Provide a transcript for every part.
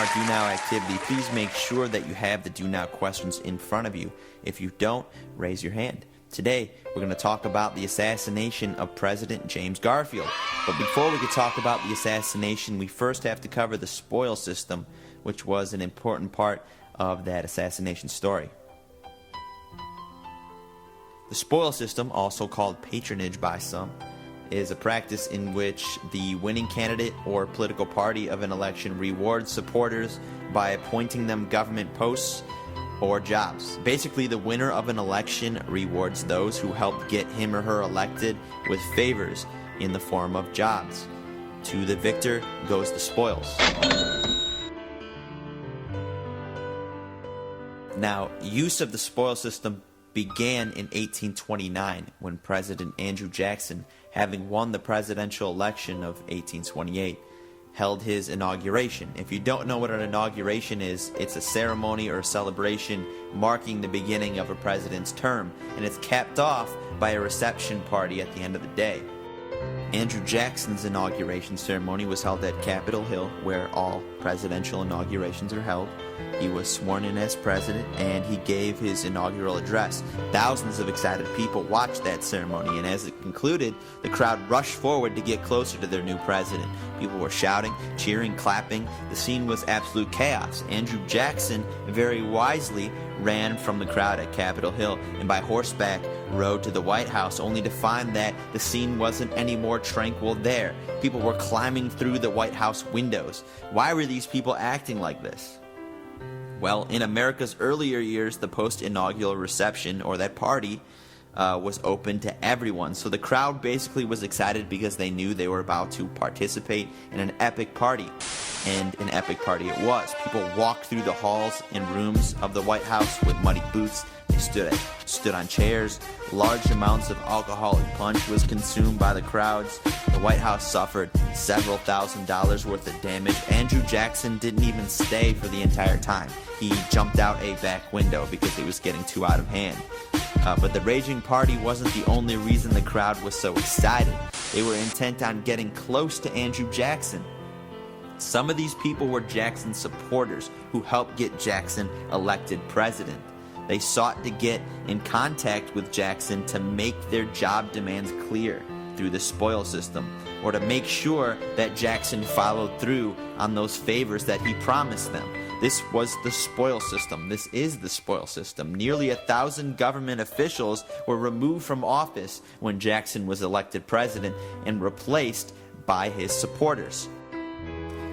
our Do Now activity, please make sure that you have the Do Now questions in front of you. If you don't, raise your hand. Today, we're going to talk about the assassination of President James Garfield. But before we could talk about the assassination, we first have to cover the spoil system, which was an important part of that assassination story. The spoil system, also called patronage by some, is a practice in which the winning candidate or political party of an election rewards supporters by appointing them government posts or jobs. Basically, the winner of an election rewards those who helped get him or her elected with favors in the form of jobs. To the victor goes the spoils. Now, use of the spoil system began in 1829 when President Andrew Jackson, having won the presidential election of 1828, held his inauguration. If you don't know what an inauguration is, it's a ceremony or a celebration marking the beginning of a president's term, and it's capped off by a reception party at the end of the day. Andrew Jackson's inauguration ceremony was held at Capitol Hill, where all presidential inaugurations are held. He was sworn in as president, and he gave his inaugural address. Thousands of excited people watched that ceremony, and as it concluded, the crowd rushed forward to get closer to their new president. People were shouting, cheering, clapping. The scene was absolute chaos. Andrew Jackson very wisely ran from the crowd at Capitol Hill and by horseback rode to the White House, only to find that the scene wasn't any more tranquil there. People were climbing through the White House windows. Why were these people acting like this? Well, in America's earlier years, the post-inaugural reception, or that party, was open to everyone. So the crowd basically was excited because they knew they were about to participate in an epic party. And an epic party it was. People walked through the halls and rooms of the White House with muddy boots. They stood on chairs. Large amounts of alcoholic punch was consumed by the crowds. The White House suffered several $1,000s worth of damage. Andrew Jackson didn't even stay for the entire time. He jumped out a back window because it was getting too out of hand. But the raging party wasn't the only reason the crowd was so excited. They were intent on getting close to Andrew Jackson. Some of these people were Jackson's supporters who helped get Jackson elected president. They sought to get in contact with Jackson to make their job demands clear through the spoil system, or to make sure that Jackson followed through on those favors that he promised them. This was the spoil system. This is the spoil system. Nearly 1,000 government officials were removed from office when Jackson was elected president and replaced by his supporters.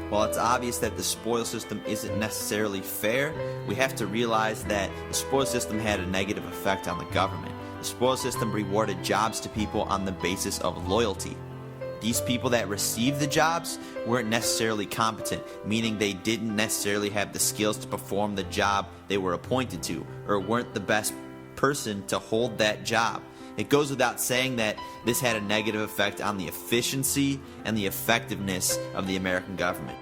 While it's obvious that the spoil system isn't necessarily fair, we have to realize that the spoil system had a negative effect on the government. The spoil system rewarded jobs to people on the basis of loyalty. These people that received the jobs weren't necessarily competent, meaning they didn't necessarily have the skills to perform the job they were appointed to, or weren't the best person to hold that job. It goes without saying that this had a negative effect on the efficiency and the effectiveness of the American government.